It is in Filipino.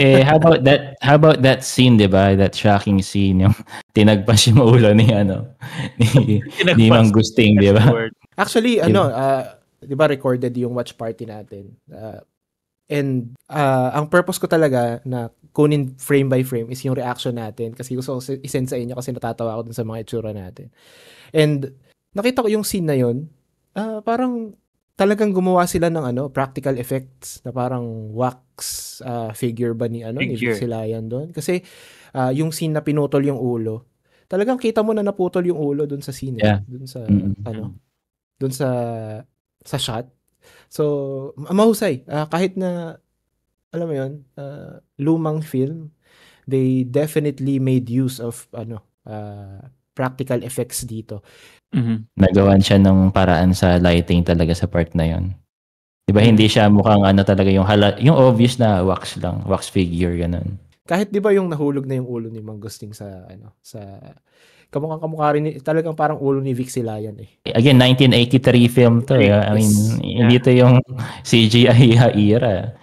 Eh, how about that scene, 'di ba? That shocking scene yung tinagpas yung ulo ni ni Mangusting, 'di ba? Actually, 'di ba recorded yung watch party natin. And ang purpose ko talaga na kunin frame by frame is yung reaction natin kasi gusto ko isend sa inyo kasi natatawa ako dun sa mga itsura natin. And nakita ko yung scene na yun, parang talagang gumawa sila ng practical effects na parang wax figure ba ni Vic Silayan doon. Kasi yung scene na pinutol yung ulo, talagang kita mo na naputol yung ulo doon sa scene, doon sa doon sa shot. So mahusay, kahit na alam mo yun, lumang film, they definitely made use of practical effects dito. Nagawan siya ng paraan sa lighting talaga sa part na yon. 'Di ba hindi siya mukhang talaga yung obvious na wax lang, wax figure ganun. Kahit 'di ba yung nahulog na yung ulo ni Mangusting sa kamukha rin talagang parang ulo ni Vic Silayan eh. Again, 1983 film to. I mean, hindi to yung CGI era.